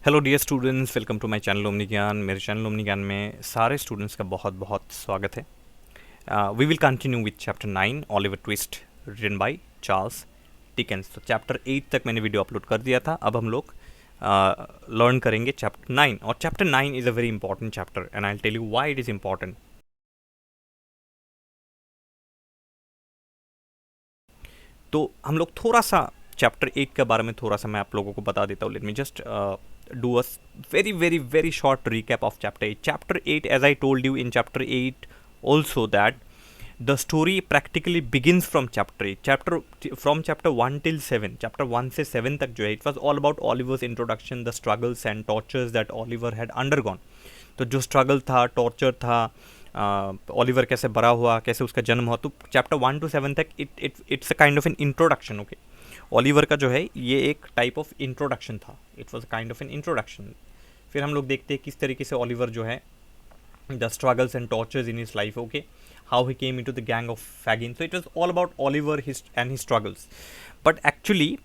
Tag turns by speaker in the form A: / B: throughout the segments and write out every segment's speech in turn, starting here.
A: Hello dear students, welcome to my channel Omni Gyan. मेरे channel Omni ज्ञान में सारे स्टूडेंट्स का बहुत बहुत स्वागत है। We will continue with chapter 9 Oliver Twist written by Charles Dickens. तो चैप्टर 8 तक मैंने वीडियो अपलोड कर दिया था। अब हम लोग लर्न करेंगे चैप्टर 9, और chapter 9 is a very important chapter and I will tell you why it is important. तो हम लोग थोड़ा सा चैप्टर 8 के बारे में थोड़ा सा मैं आप लोगों को बता देता हूँ। Late me just do a very short recap of chapter 8. Chapter 8, as I told you in chapter 8 also, that the story practically begins from chapter 8. From chapter 1 till 7, chapter 1 से 7 तक जो है, it was all about Oliver's introduction, the struggles and tortures that Oliver had undergone. तो जो struggle था, torture था, Oliver कैसे बड़ा हुआ, कैसे उसका जन्म हुआ, तो चैप्टर 1 to 7 तक it's a kind of an introduction. Okay, Oliver का जो है ये एक टाइप ऑफ इंट्रोडक्शन था, it was kind of an introduction. फिर हम लोग देखते हैं किस तरीके से ओलिवर जो है the struggles and tortures in his life, okay, how he came into the gang of Fagin. So it was all about Oliver and his struggles. But actually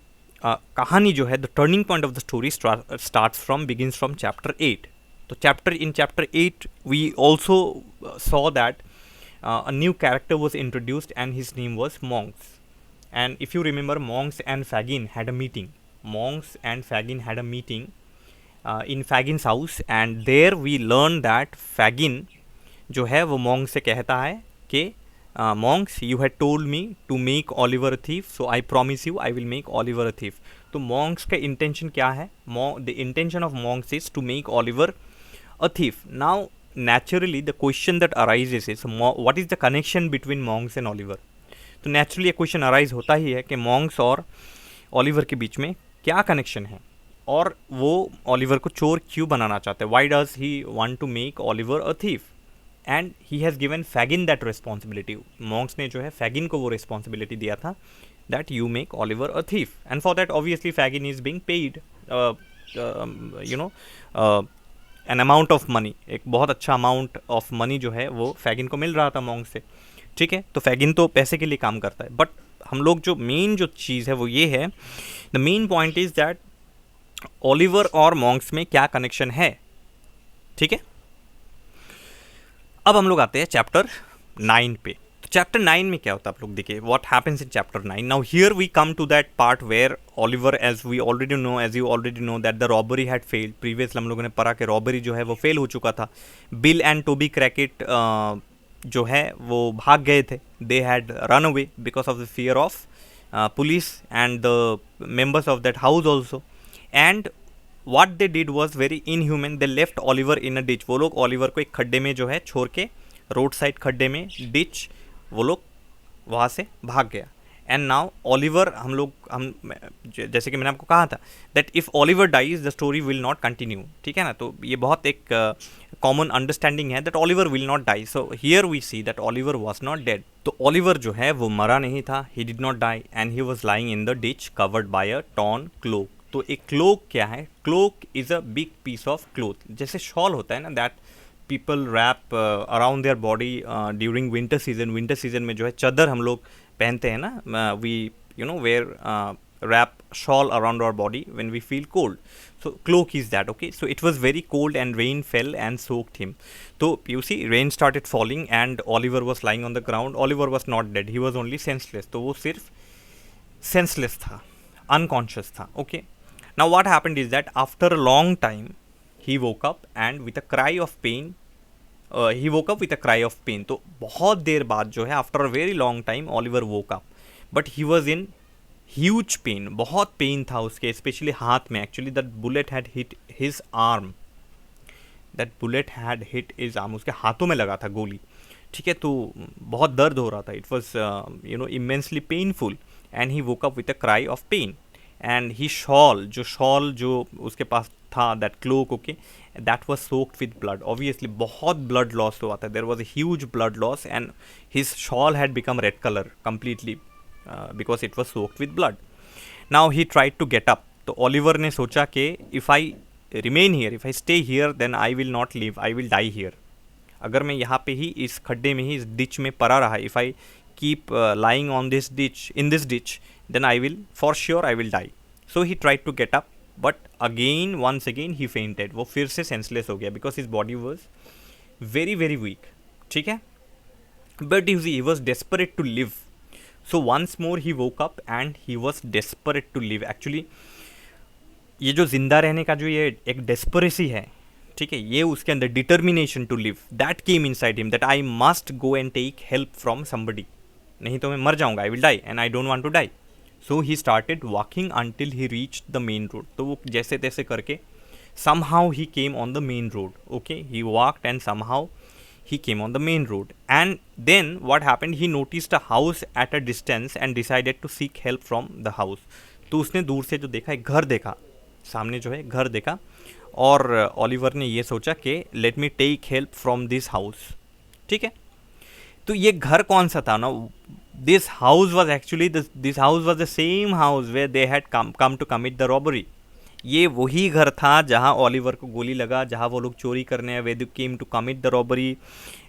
A: कहानी जो है, the turning point of the story begins from chapter 8. तो chapter 8 we also saw that a new character was introduced and his name was Monks. And if you remember, Monks and Fagin had a meeting. In Fagin's house, and there we learned that Fagin जो है वो Monks से कहता है कि Monks, you had told me to make Oliver a thief, so I promise you I will make Oliver a thief. तो Monks का intention क्या है? The intention of Monks is to make Oliver a thief. Now naturally the question that arises is, what is the connection between Monks and Oliver? तो naturally ये question arise होता ही है कि Monks और Oliver के बीच में क्या कनेक्शन है, और वो ओलिवर को चोर क्यों बनाना चाहते हैं. Why does he want to make Oliver a thief, and he has given Fagin that responsibility. Monks ने जो है फैगिन को वो रिस्पॉन्सिबिलिटी दिया था that you make Oliver a thief, and for that obviously Fagin is being paid an amount of money. एक बहुत अच्छा अमाउंट ऑफ मनी जो है वो फैगिन को मिल रहा था मॉन्ग से. ठीक है, तो फैगिन तो पैसे के लिए काम करता है. बट हम लोग जो मेन जो चीज़ है वो ये है, the main point is that Oliver और मॉन्ग्स में क्या कनेक्शन है. ठीक है, अब हम लोग आते हैं चैप्टर 9 पे. चैप्टर 9 में क्या होता है आप लोग देखिए, what happens in chapter 9. Now here we come to that part where Oliver, as you already know that the robbery had failed. Previously हम लोगों ने पढ़ा कि रॉबरी जो है वो फेल हो चुका था. बिल एंड टोबी क्रैकेट जो है वो भाग गए थे. They had run away because of the fear of police and the members of that house also. And what they did was very inhuman. They left Oliver in a ditch. वो लोग Oliver को एक खड्डे में जो है छोड़ के, रोड साइड खड्डे में, डिच, वो लोग वहाँ से भाग गया. एंड नाउ ओलिवर, हम जैसे कि मैंने आपको कहा था that if Oliver dies the story will not continue. ठीक है ना, तो ये बहुत एक कॉमन अंडरस्टैंडिंग है that Oliver will not die. So here we see that Oliver was not dead. तो ओलिवर जो है वो मरा नहीं था, he did not die, and he was lying in the ditch covered by a torn cloak. तो एक cloak क्या है? Cloak is a big piece of cloth. जैसे शॉल होता है ना, that people wrap around their body during winter season. Winter season में जो है चादर हम लोग पहनते हैं ना, we wear wrap shawl around our body when we feel cold. So cloak is that, okay. So it was very cold and rain fell and soaked him. So you see, rain started falling and Oliver was lying on the ground. Oliver was not dead, he was only senseless. तो वो सिर्फ senseless था, unconscious था, okay. Now what happened is that after a long time he woke up and with a cry of pain, तो बहुत देर बाद जो है, after a very long time Oliver woke up, but he was in huge pain. बहुत pain था उसके, specially हाथ में. Actually that bullet had hit his arm. उसके हाथों में लगा था गोली. ठीक है, तो बहुत दर्द हो रहा था. It was immensely painful, and he woke up with a cry of pain. And he shawl जो उसके पास था, that cloak, okay, that was soaked with blood. Obviously बहुत blood loss हुआ था. There was a huge blood loss and his shawl had become red color completely because it was soaked with blood. Now he tried to get up. तो Oliver ने सोचा कि if I remain here, if I stay here, then I will not live, I will die here. अगर मैं यहाँ पे ही इस खड्डे में ही, इस ditch में पड़ा रहा, if I keep lying on this ditch, in this ditch, then I will, for sure I will die. So he tried to get up, but again once again he fainted, वो फिर से senseless हो गया because his body was very very weak, ठीक है. But he was desperate to live. So once more he woke up and he was desperate to live. Actually ये जो जिंदा रहने का जो ये एक डेस्परेसी है, ठीक है, ये उसके अंदर determination to live that came inside him, that I must go and take help from somebody, नहीं तो मैं मर जाऊंगा, I will die and I don't want to die. So he started walking until he reach the main road. तो वो जैसे तैसे करके somehow he came on the main road. Okay, he walked and somehow he came on the main road. And then what happened, he noticed a house at a distance and decided to seek help from the house. तो उसने दूर से जो देखा, एक घर देखा, सामने जो है घर देखा, और ओलिवर ने ये सोचा कि let me take help from this house. ठीक है, तो ये घर कौन सा था ना, this house was actually this house was the same house where they had come to commit the robbery. ये वही घर था जहाँ ओलिवर को गोली लगा, जहाँ वो लोग चोरी करने वे they came to commit the robbery.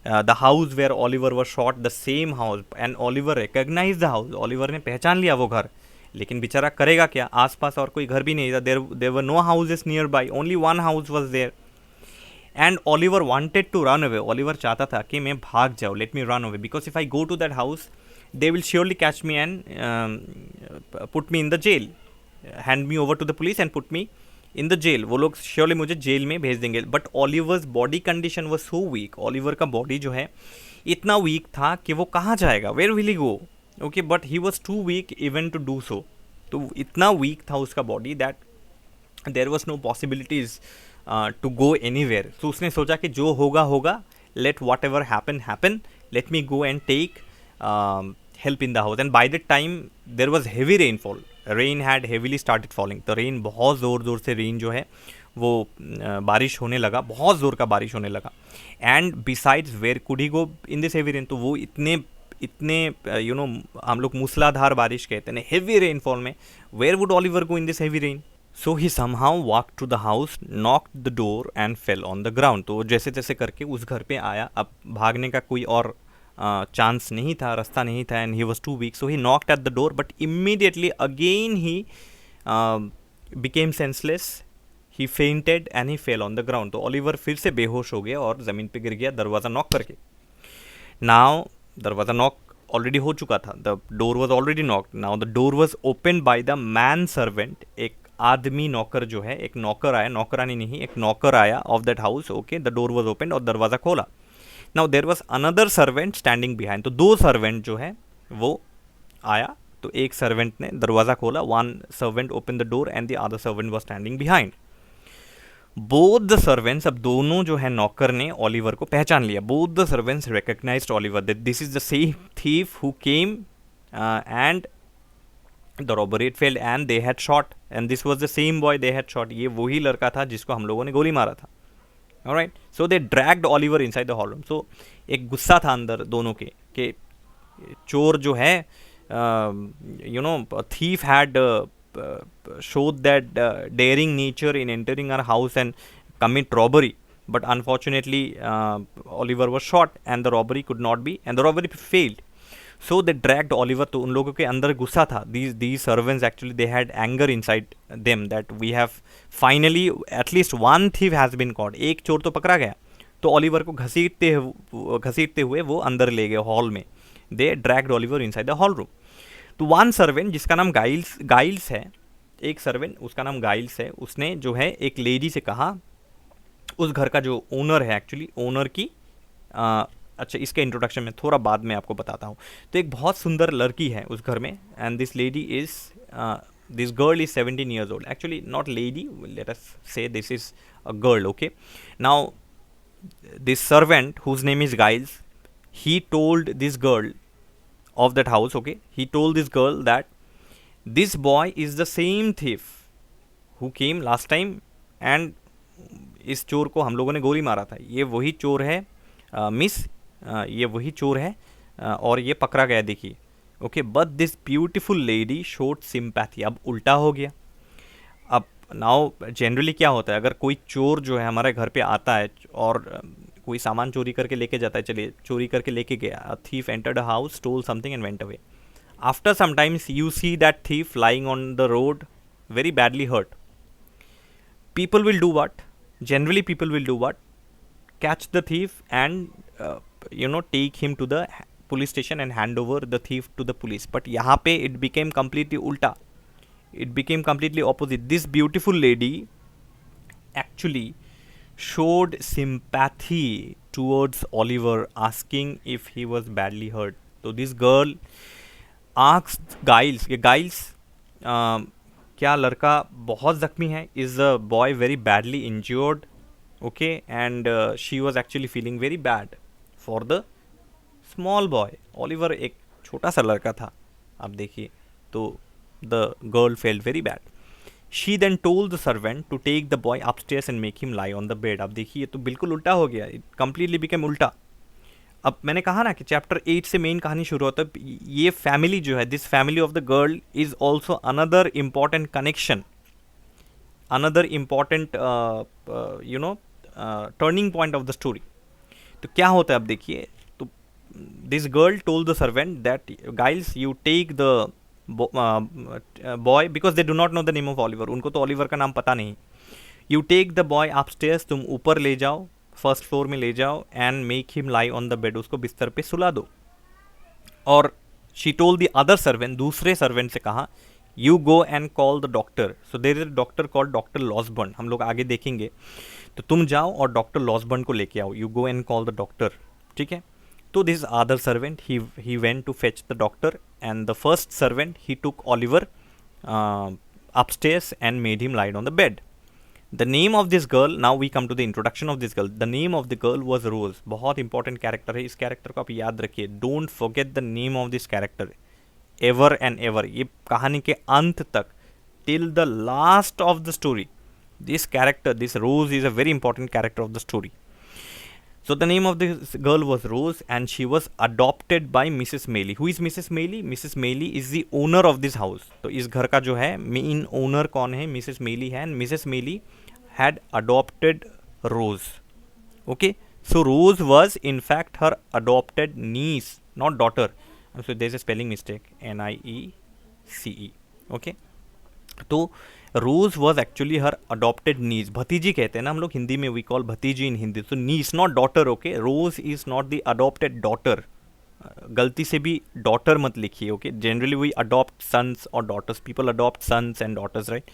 A: The house where Oliver was shot, the same house, and Oliver recognize the house. Oliver ने पहचान लिया वो घर, लेकिन बेचारा करेगा क्या, आसपास और कोई घर भी नहीं था. There were no houses nearby, only one house was there. And Oliver wanted to run away. Oliver चाहता था कि मैं भाग जाऊँ, let me run away, because if I go to that house they will surely catch me and put me in the jail, hand me over to the police and put me in the jail. वो लोग surely मुझे jail में भेज देंगे. But Oliver's body condition was so weak. Oliver का body जो है इतना वीक था कि वो कहाँ जाएगा, where will he go. Okay, but he was too weak even to do so. तो इतना वीक था उसका body that there was no possibilities to go anywhere. तो उसने सोचा कि जो होगा होगा, let whatever happen happen, let me go and take help in the house. And by the time there was heavy rainfall. Rain had heavily started falling. तो rain बहुत ज़ोर से रेन जो है वो बारिश होने लगा, बहुत ज़ोर का बारिश होने लगा. And besides where could he go in this heavy rain. तो वो इतने यू नो हम लोग मूसलाधार बारिश कहते हैं, हेवी रेनफॉल में where would Oliver go in this heavy rain. So he somehow walk to the house, knocked the door and fell on the ground. तो जैसे तैसे करके उस घर पे आया. अब भागने का कोई और चांस नहीं था, रास्ता नहीं था, and he was too weak. So he knocked at the door, but immediately again he became senseless. He fainted and he fell on the ground. तो ओलिवर फिर से बेहोश हो गया और ज़मीन पे गिर गया दरवाज़ा नॉक करके. नाउ दरवाज़ा नॉक ऑलरेडी हो चुका था, the door was already knocked. Now the door was open by the man servant. एक आदमी नौकर जो है, एक नौकर आया, नौकरानी नहीं, एक नौकर आया of that house. Okay, the door was open और दरवाज़ा खोला. Now there was another servant standing behind. तो दो सर्वेंट जो है वो आया. तो एक सर्वेंट ने दरवाज़ा खोला, one servant open the door and the other servant was standing behind. Both the servants, अब दोनों जो है नौकर ने ओलिवर को पहचान लिया. Both the servants recognised Oliver that this is the same thief who came and the robbery failed and they had shot and this was the same boy they had shot. ये वही लड़का था जिसको हम लोगों ने गोली मारा था. Alright, so they dragged Oliver inside the hall room. So एक गुस्सा था अंदर दोनों के कि चोर जो है, you know, a thief had showed that daring nature in entering our house and commit robbery. But unfortunately, Oliver was shot and the robbery could not be, and the robbery failed. So they dragged Oliver. तो उन लोगों के अंदर गुस्सा था. These servants actually they had anger inside them that we have finally at least one thief has been caught. एक चोर तो पकड़ा गया. तो ओलिवर को घसीटते हुए वो अंदर ले गए हॉल में. They dragged Oliver inside the hall room. तो वन सर्वेंट जिसका नाम गाइल्स है, एक सर्वेंट उसका नाम गाइल्स है, उसने जो है एक लेडी से कहा, उस घर का जो ओनर है, एक्चुअली ओनर की अच्छा इसका इंट्रोडक्शन मैं थोड़ा बाद में आपको बताता हूँ. तो एक बहुत सुंदर लड़की है उस घर में, and this lady is this girl is 17 years old. Actually not lady, let us say this is a girl. Okay, now this servant whose name is Giles, he told this girl of that house, okay, he told this girl that this boy is the same thief who came last time and इस चोर को हम लोगों ने गोली मारा था. ये वही चोर है मिस, ये वही चोर है और ये पकड़ा गया, देखिए. Okay, but this beautiful lady showed sympathy. अब उल्टा हो गया. अब नाउ जनरली क्या होता है, अगर कोई चोर जो है हमारे घर पे आता है और कोई सामान चोरी करके लेके जाता है, चलिए चोरी करके लेके गया, a thief entered a house, stole something and went away. After some times you see that thief lying on the road very badly hurt. people will do what? Generally, people will do what? Catch the thief and take him to the police station and hand over the thief to the police. But यहाँ पे it became completely ulta. It became completely opposite. This beautiful lady actually showed sympathy towards Oliver, asking if he was badly hurt. So this girl asked Giles, Giles, क्या लड़का बहुत जख्मी है? Is the boy very badly injured? Okay, and she was actually feeling very bad for the small boy. Oliver एक छोटा सा लड़का था, आप देखिए, तो the girl felt very bad. She then told the servant to take the boy upstairs and make him lie on the bed. अब देखिए, तो बिल्कुल उल्टा हो गया. It completely became उल्टा. अब मैंने कहा ना कि चैप्टर 8 से मेन कहानी शुरू होता है. ये फैमिली जो है, this family of the girl is also another important connection, another important turning point of the story. तो क्या होता है अब देखिए. तो this girl told the servant that Giles you take the boy, because they do not know the name of Oliver. उनको तो Oliver का नाम पता नहीं. You take the boy upstairs, तुम ऊपर ले जाओ, फर्स्ट फ्लोर में ले जाओ, and make him lie on the bed, उसको बिस्तर पे सुला दो. और she told the other servant, दूसरे सर्वेंट से कहा, you go and call the doctor. So there is a doctor called doctor Losberne, हम लोग आगे देखेंगे. तो तुम जाओ और डॉक्टर लॉसबर्न को लेके आओ. You go and call the doctor. ठीक है. तो this other servant he went to fetch the doctor, and the first servant he took Oliver upstairs and made him lie on the bed. The name of this girl, now we come to the introduction of this girl. The name of the girl was Rose. बहुत important character है. इस character को आप याद रखिए. Don't forget the name of this character ever and ever. ये कहानी के अंत तक, till the last of the story, this character, this Rose, is a very important character of the story. So the name of this girl was Rose, and she was adopted by Mrs. Maylie. Who is Mrs. Maylie? Mrs. Maylie is the owner of this house. तो इस घर का जो है main owner कौन है? Mrs. Maylie है, and Mrs. Maylie had adopted Rose. Okay, so Rose was in fact her adopted niece, not daughter. So there's a spelling mistake, Niece. Okay, तो रोज वॉज एक्चुअली हर अडॉप्टेड नीज. भतीजी कहते हैं ना हम लोग हिंदी में, वी कॉल भतीजी in Hindi. So niece, not daughter. Okay, Rose is not the adopted daughter. गलती से भी डॉटर मत लिखिए. Okay, generally we adopt sons और daughters. People adopt sons and daughters, right?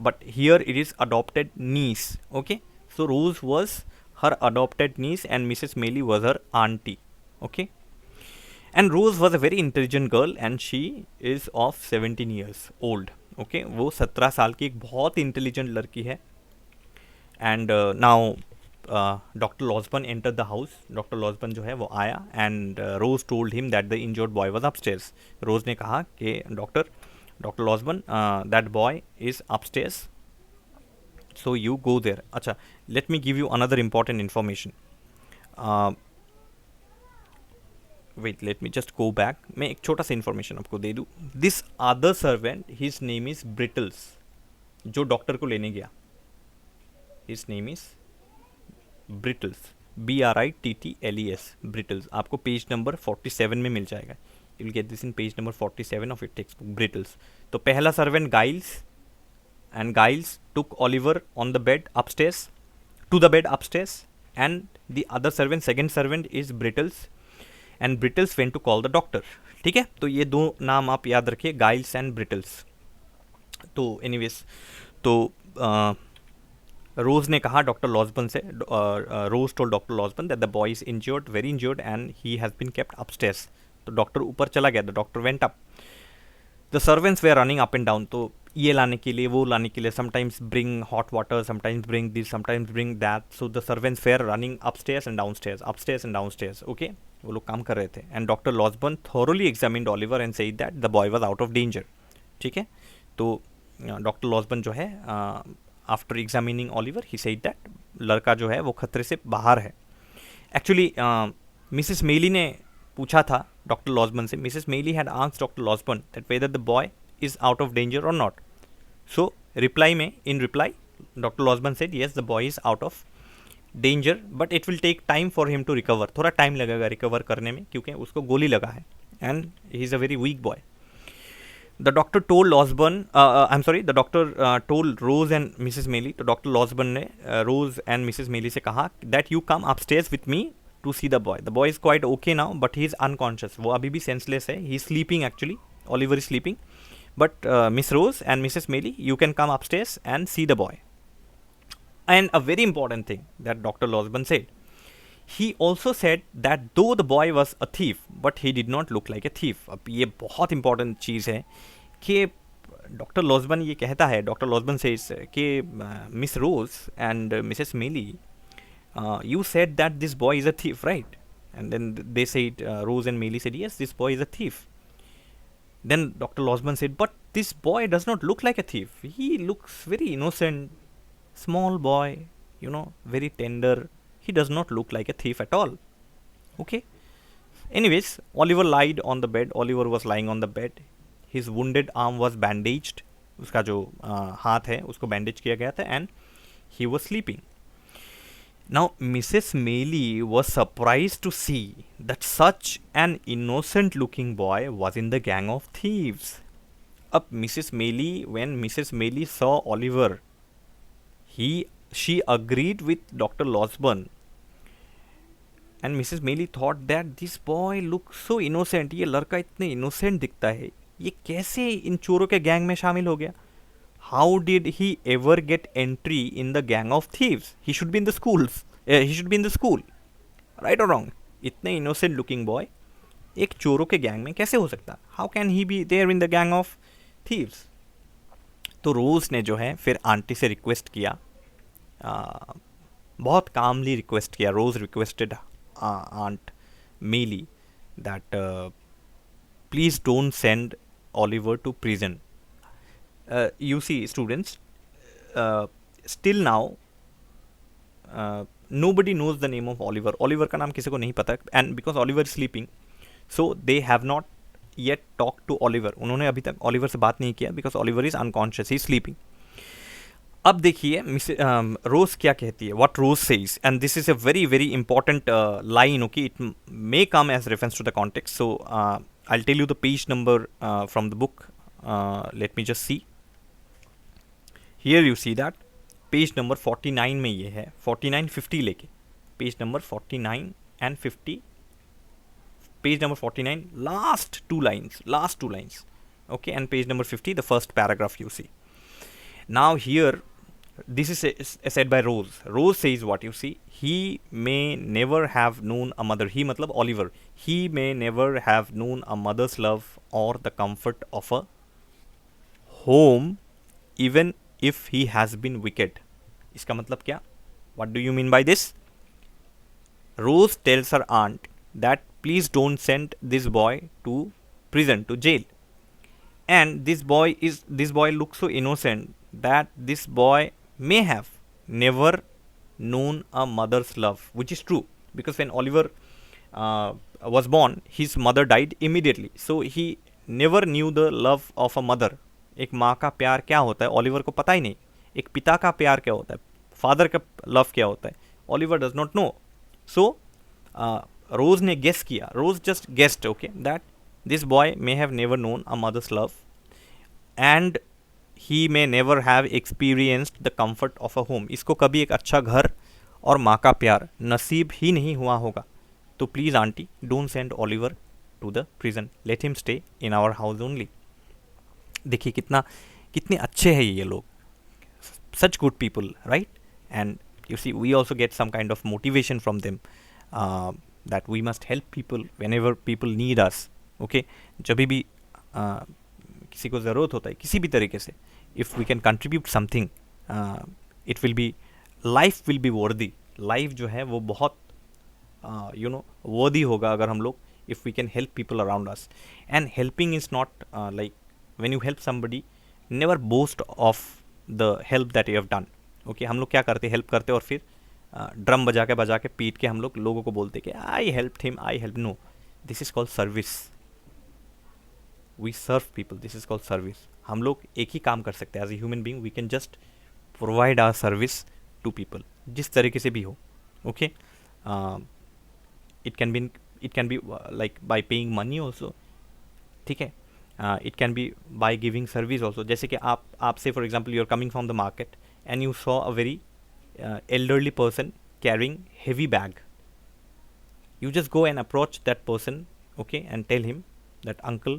A: But here it is adopted niece. Okay, so Rose was her adopted niece and Mrs Maylie was her aunty. Okay, and Rose was a very intelligent girl, and she is of 17 years old. Okay, वो 17 साल की एक बहुत intelligent लड़की है. And now doctor Losberne enter the house. Doctor Losberne जो है वो आया, and Rose told him that the injured boy was upstairs. Rose ने कहा कि doctor Losberne, that boy is upstairs, so you go there. अच्छा, let me give you another important information. Wait, let me just go back. मैं एक छोटा सा information आपको दे दूँ. This other servant, his name is Brittles, जो doctor को लेने गया. His name is Brittles, BRITTLES, Brittles. आपको पेज नंबर 47 में मिल जाएगा. You will get this in page number 47 of it text book, Brittles. तो पहला servant Giles, and Giles took Oliver on the bed upstairs, to the bed upstairs, and the other servant, second servant is Brittles, and Brittles went to call the doctor. ठीक है, तो ये दो नाम आप याद रखिए, गाइल्स एंड ब्रिटल्स. तो एनीवेज, तो रोज ने कहा डॉक्टर लॉसबर्न से, Rose told doctor Losberne that the boy is injured, very injured, and he has been kept upstairs. तो डॉक्टर ऊपर चला गया. The doctor went up. The servants were running up and down. तो ये लाने के लिए, वो लाने के लिए, sometimes bring hot water, sometimes bring this, sometimes bring that. So the servants were running upstairs and downstairs, upstairs and downstairs. Okay, वो लोग काम कर रहे थे. And doctor Losberne thoroughly examined Oliver and said that the boy was out of danger. ठीक है, तो doctor Losberne जो है, after examining Oliver, he said that लड़का जो है वो खतरे से बाहर है. एक्चुअली मिसेस मेली ने पूछा था डॉक्टर लॉसबर्न से. Mrs Maylie had asked doctor Losberne that whether the boy is out of danger और नॉट. सो रिप्लाई में, in reply, doctor Losberne said yes the boy is out of danger, but it will take time for him to recover. थोड़ा time लगेगा recover करने में, क्योंकि उसको गोली लगा है, and he is a very weak boy. The doctor told Osborne, I'm sorry, the doctor told Rose and Mrs. Maylie, तो डॉक्टर लॉसबर्न ने रोज एंड मिसेस मेली से कहा that you come upstairs with me to see the boy is quite okay now but he is unconscious, वो अभी भी senseless है, he is sleeping actually, Oliver is sleeping, but Miss Rose and Mrs Maylie you can come upstairs and see the boy. And a very important thing that Dr. Losban said, he also said that though the boy was a thief, but he did not look like a thief. अब ये बहुत important चीज़ है कि doctor लॉसबन ये कहता है, doctor लॉसबन से कि मिस रोज एंड मिसेस मेली, you said that this boy is a thief, right? And then they said, Rose and Meili said, yes, this boy is a thief. Then Dr. Losban said, but this boy does not look like a thief. He looks very innocent, small boy, very tender. He does not look like a thief at all. Okay. Anyways, Oliver lied on the bed. Oliver was lying on the bed. His wounded arm was bandaged. उसका जो हाथ है उसको bandage किया गया था, and he was sleeping. Now, Mrs. Maylie was surprised to see that such an innocent looking boy was in the gang of thieves. Up Mrs. Maylie, when Mrs. Maylie saw Oliver, she agreed with Dr. Losban, and Mrs. Maylie thought that this boy looks so innocent. ये लड़का इतने innocent दिखता है, ये कैसे इन चोरों के gang में शामिल हो गया? How did he ever get entry in the gang of thieves? He should be in the schools. He should be in the school, right or wrong? इतने innocent looking boy एक चोरों के गैंग में कैसे हो सकता? How can he be there in the gang of thieves? तो रोज ने जो है फिर आंटी से रिक्वेस्ट किया, बहुत कामली रिक्वेस्ट किया. रोज रिक्वेस्टेड आंट मेली that please don't send Oliver to prison. You see, students, still now nobody knows the name of Oliver. Oliver का नाम किसी को नहीं पता, and because Oliver is sleeping, so they have not yet talked to Oliver. उन्होंने अभी तक Oliver से बात नहीं किया because Oliver is unconscious, he is sleeping. अब देखिए रोज क्या कहती है, what Rose says, and this is a very very important line. Okay, it may come as reference to the context, so I'll tell you the page number from the book. Let me just see. Here you see that page number 49 में ये है, 49-50 लेके page number 49 and 50, page number 49 last two lines, okay, and page number 50 the first paragraph you see. Now here this is said by Rose. Rose says what you see, he may never have known a mother, he matlab Oliver, he may never have known a mother's love or the comfort of a home even if he has been wicked. इसका मतलब क्या? What do you mean by this? Rose tells her aunt that please don't send this boy to prison, to jail. And this boy looks so innocent that this boy may have never known a mother's love, which is true, because when Oliver was born, his mother died immediately, so he never knew the love of a mother. एक माँ का प्यार क्या होता है Oliver को पता ही नहीं, एक पिता का प्यार क्या होता है, फादर का लव क्या होता है, Oliver does not know. So Rose ने गेस किया, Rose just guessed, okay, that this boy may have never known a mother's love and he may never have experienced the comfort of a home. इसको कभी एक अच्छा घर और माँ का प्यार नसीब ही नहीं हुआ होगा. तो please aunty don't send Oliver to the prison, let him stay in our house only. देखिए कितने अच्छे हैं ये लोग, such good people, right? And you see, we also get some kind of motivation from them, that we must help people whenever people need us. Okay, जब भी किसी को ज़रूरत होता है किसी भी तरीके से, if we can contribute something, it will be, life will be worthy. Life जो है वो बहुत worthy होगा अगर हम लोग, if we can help people around us. And helping is not like when you help somebody, never boast of the help that you have done. Okay, हम लोग क्या करते, हेल्प करते और फिर ड्रम बजा के पीट के हम लोग लोगों को बोलते कि I help him, I help. No, this is called service. We serve people, this is called service. हम लोग एक ही काम कर सकते हैं as a human being, we can just provide our service to people, जिस तरीके से भी हो. Okay, it can be like by paying money also, ठीक है. It can be by giving service also. जैसे कि आप से for example you are coming from the market and you saw a very elderly person carrying heavy bag. You just go and approach that person, okay, and tell him that uncle,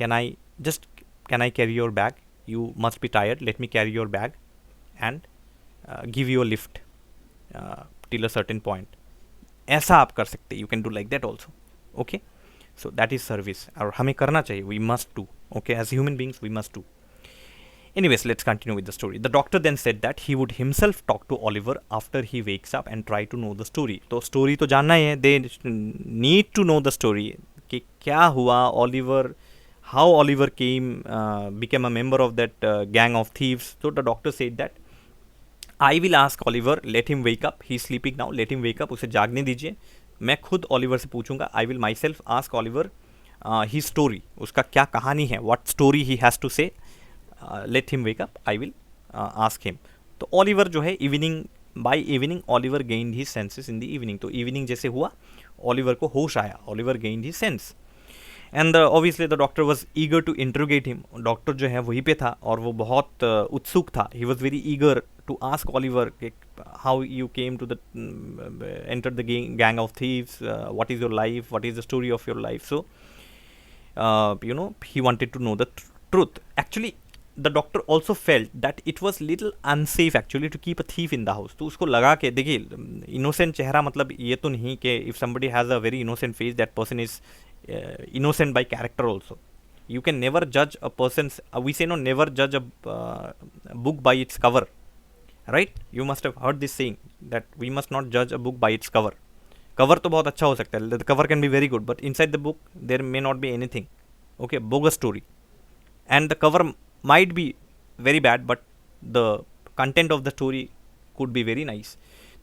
A: can I just can I carry your bag? You must be tired, let me carry your bag and give you a lift till a certain point. ऐसा आप कर सकते, you can do like that also, okay. So that is service और हमें करना चाहिए, we must do, okay, as human beings we must do. Anyways, let's continue with the story. The doctor then said that he would himself talk to Oliver after he wakes up and try to know the story. तो story तो जानना ही है, they need to know the story कि क्या हुआ, Oliver, how Oliver became a member of that gang of thieves. So the doctor said that I will ask Oliver, let him wake up, he's sleeping now, let him wake up, उसे जागने दीजिए, मैं खुद Oliver से पूछूंगा, I will myself ask Oliver his story, उसका क्या कहानी है, what story he has to say. Let him wake up, I will ask him. तो ऑलिवर जो है by evening Oliver gained his senses in the evening. तो evening जैसे हुआ ऑलिवर को होश आया, Oliver gained his sense and obviously the doctor was eager to interrogate him. Doctor जो है वहीं पे था और वो बहुत उत्सुक था. He was very eager to ask Oliver how you came to the enter the gang of thieves, what is your life, what is the story of your life. So you know, he wanted to know the truth. Actually, the doctor also felt that it was little unsafe actually to keep a thief in the house. तो उसको लगा कि देखिए innocent चेहरा मतलब ये तो नहीं कि if somebody has a very innocent face that person is innocent by character also. You can never judge a person's we say no, never judge a book by its cover, right? You must have heard this saying that we must not judge a book by its cover. Cover तो बहुत अच्छा हो सकता है, the cover can be very good, but inside the book there may not be anything, okay, bogus story, and the cover might be very bad but the content of the story could be very nice.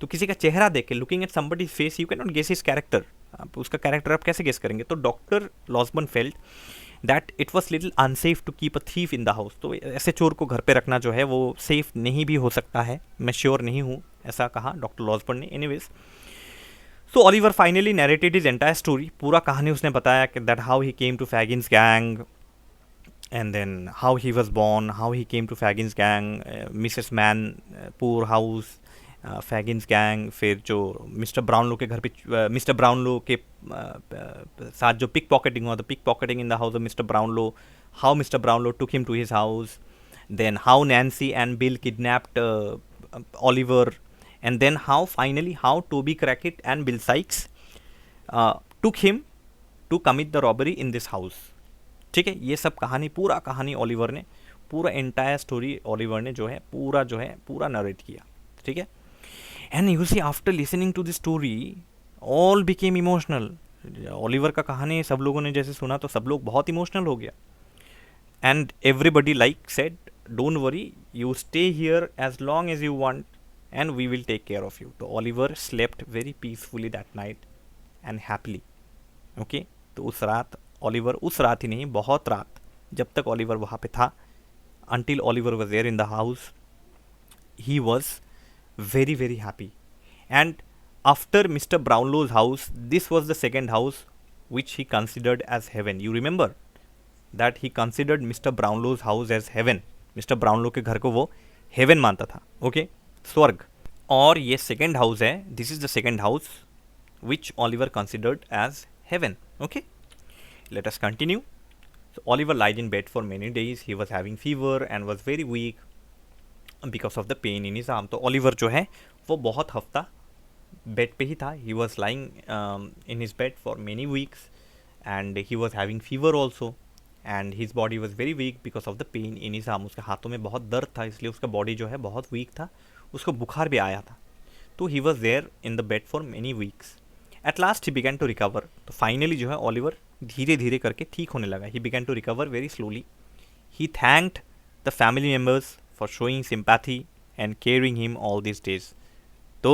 A: तो किसी का चेहरा देख के looking at somebody's face you cannot guess his character, आप उसका character आप कैसे गेस करेंगे. तो doctor Losberne felt that it was little unsafe to keep a thief in the house. तो ऐसे चोर को घर पे रखना जो है वो सेफ नहीं भी हो सकता है, मैं श्योर नहीं हूँ, ऐसा कहा डॉक्टर लॉसबर्न ने. Anyways, so Oliver finally narrated his entire story. पूरा कहानी उसने बताया कि that how he came to Fagin's gang and then how he was born, how he came to Faggin's gang, Mrs. Man, poor house, Faggin's gang. फिर जो mister Brownlow के घर पे मिस्टर ब्राउनलो के साथ जो पिक पॉकेटिंग हुआ, the pickpocketing in the house of mister Brownlow, how Mr. Brownlow took him to his house, then how Nancy and Bill kidnapped Oliver, and then how finally how Toby Crackett and Bill Sykes took him to commit the robbery in this house. ठीक है, ये सब कहानी, पूरा कहानी Oliver ने, पूरा entire story Oliver ने जो है पूरा नरेट किया. ठीक है, and you see after listening to this story all became emotional. Oliver का कहानी सब लोगों ने जैसे सुना तो सब लोग बहुत इमोशनल हो गया. And everybody like said don't worry, you stay here as long as you want and we will take care of you. तो Oliver slept very peacefully that night and happily. Okay, तो उस रात Oliver, उस रात ही नहीं, बहुत रात जब तक ऑलिवर वहाँ पे था, until Oliver was there in the house, he was very very happy. And after Mr. Brownlow's house, this was the second house which he considered as heaven. You remember that he considered Mr. Brownlow's house as heaven. Mr. Brownlow के घर को वो heaven मानता था, okay, स्वर्ग. और ये second house है, this is the second house which Oliver considered as heaven. Okay, let us continue. So Oliver lied in bed for many days. He was having fever and was very weak because of the pain in his arm. तो Oliver जो है वो बहुत हफ्ता bed पे ही था. He was lying in his bed for many weeks and he was having fever also and his body was very weak because of the pain in his arm. उसके हाथों में बहुत दर्द था, इसलिए उसका बॉडी जो है बहुत वीक था. उसको बुखार भी आया था. तो he was there in the bed for many weeks. At last he began to recover. तो फाइनली जो है ऑलिवर धीरे धीरे करके ठीक होने लगा. He began to recover very slowly. He thanked the family members for showing sympathy and caring him all these days. तो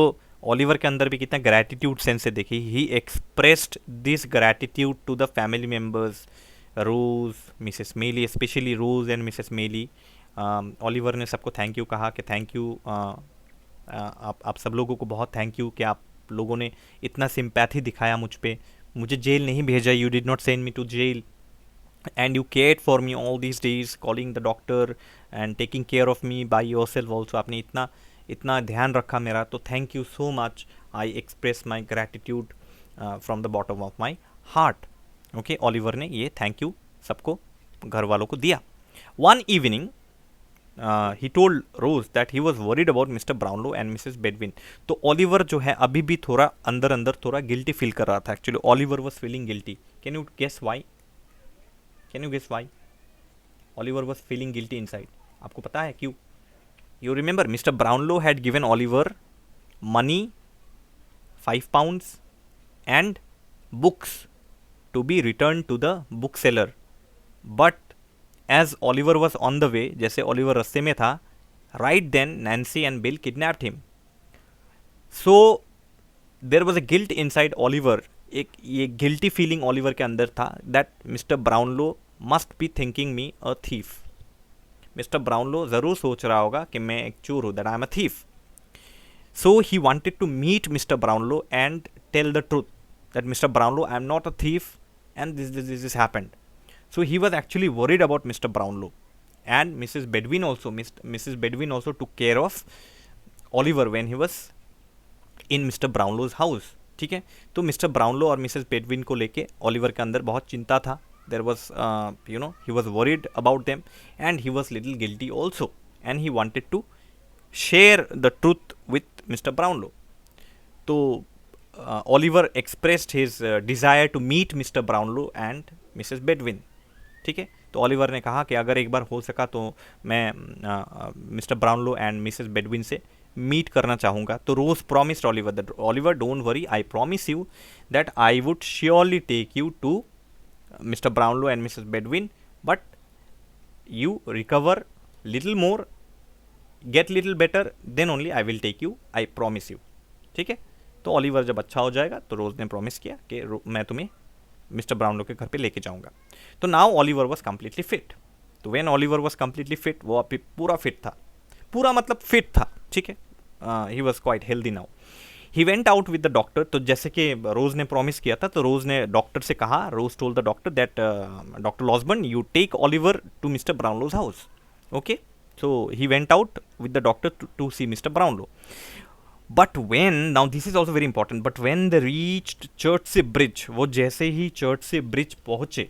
A: ऑलिवर के अंदर भी कितना ग्रैटिट्यूड सेंस है देखिए. He expressed this gratitude to the family members, Rose, Mrs. Mealy, especially Rose and Mrs. Mealy. Oliver ने सबको thank you कहा कि थैंक यू, आप सब लोगों को बहुत थैंक यू कि आप लोगों ने इतना सिंपैथी दिखाया मुझ पे, मुझे जेल नहीं भेजा, you did not send me to jail. and you cared for me all these days, calling the doctor and taking care of me by yourself also. आपने इतना इतना ध्यान रखा मेरा, तो thank you so much. I express my gratitude from the bottom of my heart. Okay, Oliver ने ये thank you सबको, घर वालों को दिया. One evening he told Rose that he was worried about Mr Brownlow and Mrs Bedwin. तो Oliver जो है अभी भी थोड़ा अंदर अंदर थोड़ा गिल्टी फील कर रहा था. Actually Oliver was feeling guilty. Can you guess why? Can you guess why Oliver was feeling guilty inside? आपको पता है क्यों? You remember mister Brownlow had given Oliver money, 5 pounds and books to be returned to the bookseller. But as Oliver was on the way, जैसे Oliver रास्ते में था, right then Nancy and Bill kidnapped him. So there was a guilt inside Oliver. एक ये guilty feeling Oliver के अंदर था that mister Brownlow must be thinking me a thief. Mister Brownlow ज़रूर सोच रहा होगा कि मैं एक चोर हूँ, that I am a thief. So he wanted to meet Mr. Brownlow and tell the truth that Mr. Brownlow, I am not a thief and this happened. So he was actually worried about Mr. Brownlow, and Mrs. Bedwin also. Mrs. Bedwin also took care of Oliver when he was in Mr. Brownlow's house. ठीक है, तो mister Brownlow और Mrs Bedwin को लेके Oliver के अंदर बहुत चिंता था. There was he was worried about them and he was little guilty also, and he wanted to share the truth with Mr. Brownlow. तो Oliver expressed his desire to meet Mr. Brownlow and Mrs. Bedwin. ठीक है, तो Oliver ने कहा कि अगर एक बार हो सका तो मैं Mr Brownlow and Mrs Bedwin से मीट करना चाहूँगा. तो Rose promised Oliver that Oliver don't worry, I promise you that I would surely take you to Mr Brownlow and Mrs Bedwin, but you recover little more, get little better, then only I will take you, I promise you. ठीक है, तो Oliver जब अच्छा हो जाएगा तो रोज ने promise किया कि मैं तुम्हें मिस्टर ब्राउनलो के घर पे लेके जाऊंगा. तो now Oliver was completely fit. तो when Oliver was completely fit, वो अभी पूरा फिट था, पूरा मतलब फिट था. ठीक है, he was quite healthy now. He went out with the doctor. तो जैसे कि रोज ने प्रॉमिस किया था, तो रोज ने डॉक्टर से कहा, Rose told the doctor that doctor Losberne, you take Oliver to Mr Brownlow's house. Okay, so he went out with the doctor to see Mr. Brownlow. But when, now this is also very important, but when they reached Chertsey Bridge, वो जैसे ही Chertsey Bridge पहुँचे,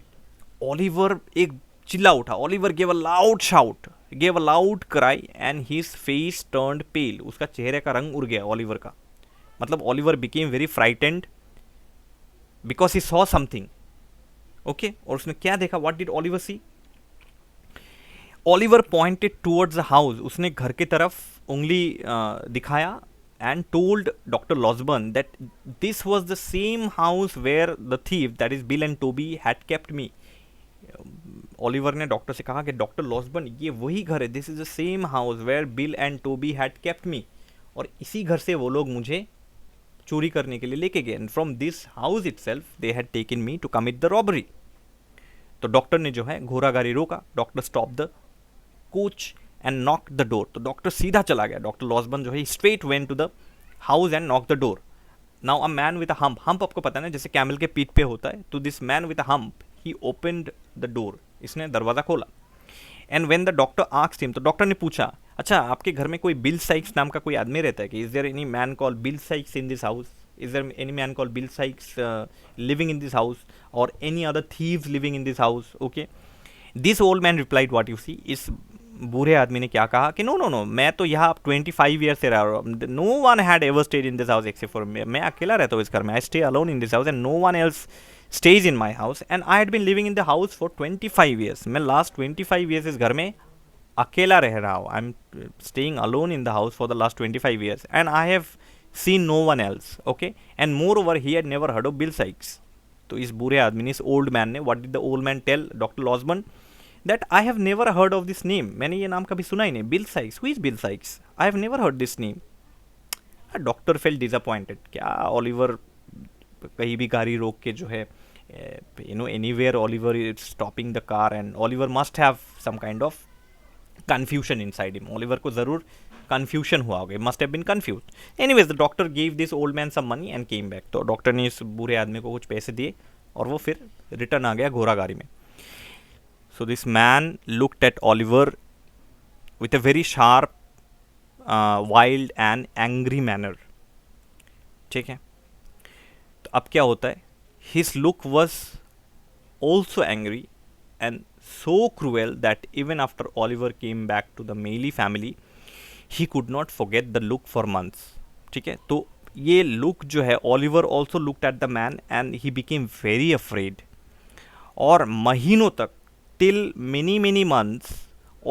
A: Oliver एक चिल्ला उठा. Oliver gave a loud shout, gave a loud cry, and his face turned pale. उसका चेहरे का रंग उड़ गया ओलिवर का. मतलब Oliver became very frightened because he saw something. Okay, और उसने क्या देखा? What did Oliver see? Oliver pointed towards the house. उसने घर की तरफ उंगली दिखाया and told doctor Losberne that this was the same house where the thief, that is Bill and Toby, had kept me. Oliver ने doctor से कहा कि डॉक्टर लॉसबर्न, ये वही घर है, this is the same house where Bill and Toby had kept me, और इसी घर से वो लोग मुझे चोरी करने के लिए लेके गए. And from this house itself they had taken me to commit the robbery. तो डॉक्टर ने जो है घोड़ा गाड़ी रोका. Doctor stop the coach and knock the door. तो डॉक्टर सीधा चला गया. डॉक्टर लॉसबर्न जो है straight went to the house and knock the door. Now a man with a hump, hump आपको पता है ना, जैसे कैमल के पीठ पे होता है, तो this man with a hump, he opened the door. इसने दरवाज़ा खोला. And when the doctor asked him, तो डॉक्टर ने पूछा, अच्छा आपके घर में कोई बिल साइक्स नाम का कोई आदमी रहता है कि? Is there any man called Bill Sikes in this house? Is there any man called Bill Sikes living in this house, और any other thieves living in this house? Okay, this old man replied what you see. इस बूढ़े आदमी ने क्या कहा कि no no no, मैं तो यहाँ 25 ईयर से रह रहा हूँ. No one had ever stayed in this house except for me. मैं अकेला रहता हूँ इस घर में. I stay alone in this house and no one else stays in my house, and I had been living in the house for 25 years. मैं last 25 years इस घर में अकेला रह रहा हूँ. I am staying alone in the house for the last 25 years, and I have seen no one else. Okay, and moreover he had never heard of Bill Sikes. तो इस बूढ़े आदमी ने, इस ओल्ड मैन ने, what did the old man tell doctor Losberne, that I have never heard of this name. मैंने ये नाम कभी सुना ही नहीं. Bill Sykes, who is Bill Sykes? I have never heard this name. Doctor fail disappointed. क्या Oliver कहीं भी गाड़ी रोक के जो है, anywhere Oliver is stopping the car, and Oliver must have some kind of confusion inside him. Oliver को ज़रूर confusion हुआ होगा. Must have been confused. Anyways, the doctor gave this old man some money and came back. तो doctor ने इस बूढ़े आदमी को कुछ पैसे दिए और वो फिर रिटर्न आ गया घोड़ा गाड़ी में. So this man looked at Oliver with a very sharp, wild and angry manner. ठीक है, तो अब क्या होता है, his look was also angry and so cruel that even after Oliver came back to the Maylie family, he could not forget the look for months. ठीक है, तो ये लुक जो है, Oliver also looked at the man and he became very afraid. और महीनों तक, till many many months,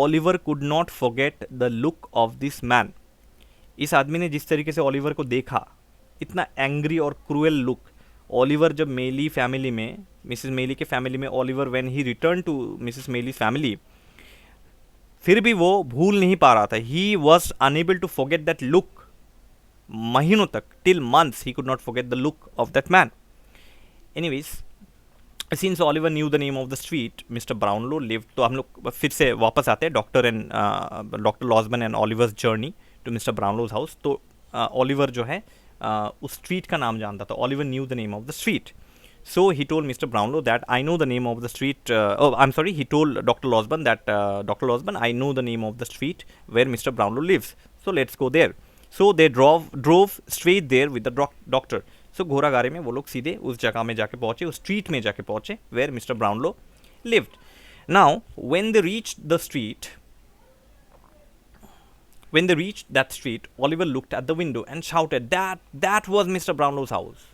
A: Oliver could not forget the look of this man. इस आदमी ने जिस तरीके से ऑलिवर को देखा, इतना एंग्री और क्रूएल लुक, ऑलिवर जब मेली फैमिली में, मिसेस मेली के फैमिली में, Oliver when he return to Mrs Maylie's family, फिर भी वो भूल नहीं पा रहा था. He was unable to forget that look. महीनों तक, till months, he could not forget the look of that man. Anyways, since Oliver knew the name of the street Mr Brownlow lived, तो हम लोग फिर से वापस आते हैं doctor Losberne and Oliver's journey to Mr Brownlow's house. तो Oliver जो है उस स्ट्रीट का नाम जानता था. Oliver knew the name of the street. So he told Mr. Brownlow that I know the name of the street. I'm sorry. He told Dr. Losbern that Dr. Losbern, I know the name of the street where Mr. Brownlow lives. So let's go there. So they drove straight there with the doctor. So घोड़ा गाड़ी में वो लोग सीधे उस जगह में जाके पहुँचे, उस स्ट्रीट में जाके पहुँचे where Mr. Brownlow lived. Now when they reached that street, Oliver looked at the window and shouted that was Mr. Brownlow's house.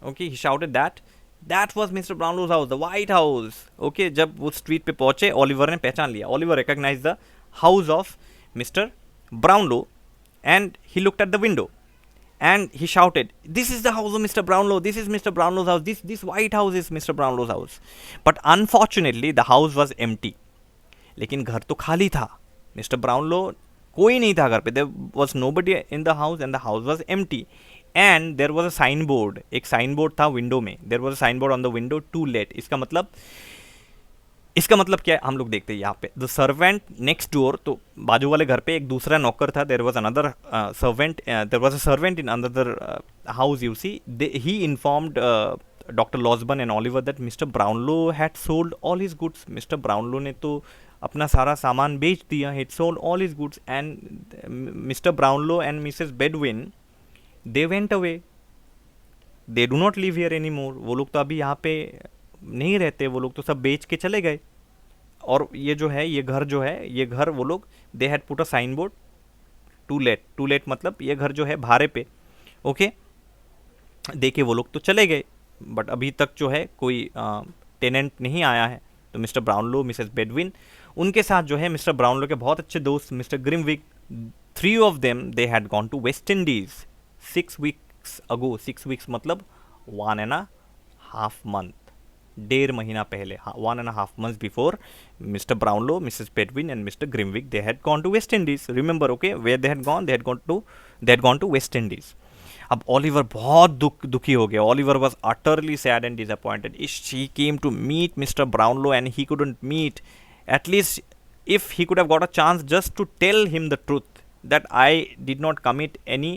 A: Okay, he shouted that was Mr. Brownlow's house, the White House. Okay, जब वो street पे पहुंचे, Oliver ने पहचान लिया. Oliver recognized the house of Mr. Brownlow and he looked at the window and he shouted, this is the house of Mr. Brownlow, this is Mr. Brownlow's house, this White House is Mr. Brownlow's house. But unfortunately the house was empty. लेकिन घर तो खाली था. Mr. Brownlow, कोई नहीं था घर पे. There was nobody in the house and the house was empty. And there was a signboard, एक साइनबोर्ड था विंडो में. There was a signboard on the window, to let. इसका मतलब क्या है, हम लोग देखते हैं यहाँ पे. The servant next door, तो बाजू वाले घर पे एक दूसरा नौकर था. There was another servant. There was a servant in another house. You see, he informed Dr. Losbern and Oliver that Mr. Brownlow had sold all his goods. Mr. Brownlow ने तो अपना सारा सामान बेच दिया. He had sold all his goods and Mr. Brownlow and Mrs. Bedwin, they went away. They do not live here anymore. वो लोग तो अभी यहाँ पे नहीं रहते. वो लोग तो सब बेच के चले गए. और ये जो है, ये घर वो लोग, they had put a signboard to let मतलब ये घर जो है भाड़े पे. ओके, देखे वो लोग तो चले गए, बट अभी तक जो है कोई टेनेंट नहीं आया है. तो मिस्टर ब्राउनलो, मिसेस बेडविन, उनके साथ जो है मिस्टर ब्राउनलो के बहुत अच्छे दोस्त mister ग्रिमविक, 3 of them they had gone to West Indies 6 weeks ago. 6 weeks मतलब 1.5 month, 1.5 महीना पहले, 1.5 months before Mr. Brownlow, Mrs. Bedwin and Mr. Grimwick, they had gone to West Indies. Remember, okay, where they had gone? They had gone to West Indies. अब Oliver बहुत दुखी हो गया. Oliver was utterly sad and disappointed. He came to meet Mr. Brownlow and he couldn't meet. At least if he could have got a chance just to tell him the truth that I did not commit any,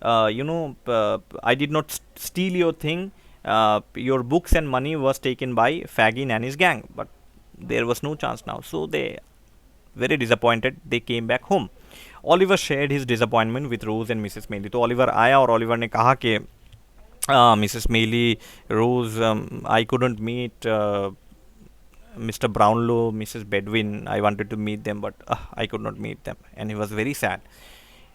A: I did not steal your thing. Your books and money was taken by Fagin and his gang. But there was no chance now. So they, very disappointed, they came back home. Oliver shared his disappointment with Rose and Mrs. Maylie. तो Oliver आया और Oliver ने कहा कि Mrs. Maylie, Rose, I couldn't meet Mr. Brownlow, Mrs. Bedwin. I wanted to meet them, but I could not meet them, and he was very sad.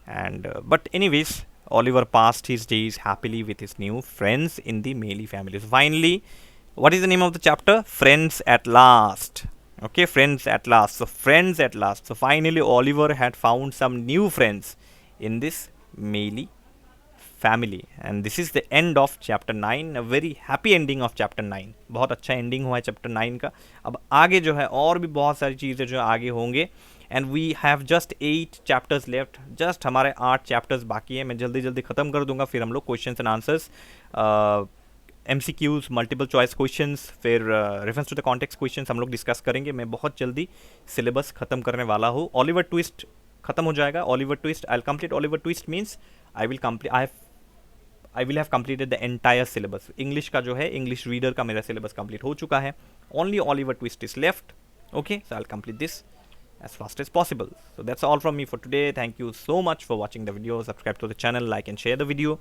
A: And but anyways, Oliver passed his days happily with his new friends in the Maylie family. So finally, what is the name of the chapter? Friends at last. Okay, friends at last. So friends at last. So finally Oliver had found some new friends in this Maylie family, and this is the end of chapter 9. A very happy ending of chapter 9. बहुत अच्छा ending हुआ है chapter 9 का. अब आगे जो है और भी बहुत सारी चीज़ें जो आगे होंगे, and we have just 8 chapters left. just हमारे 8 chapters बाकी हैं. मैं जल्दी जल्दी ख़त्म कर दूंगा, फिर हम लोग questions and answers, MCQs, multiple choice questions, फिर reference to the context questions हम लोग डिस्कस करेंगे. मैं बहुत जल्दी सिलेबस ख़त्म करने वाला हूँ. ऑलिवर ट्विस्ट ख़त्म हो जाएगा. Oliver twist, I will complete Oliver twist means I will have completed the entire syllabus. English का जो है, इंग्लिश रीडर का मेरा सिलेबस कंप्लीट हो चुका है. Only Oliver twist is left. Okay, so I'll complete this as fast as possible. So that's all from me for today. Thank you so much for watching the video. Subscribe to the channel, like and share the video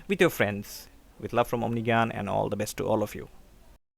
A: with your friends. With love from Omnigyan, and all the best to all of you.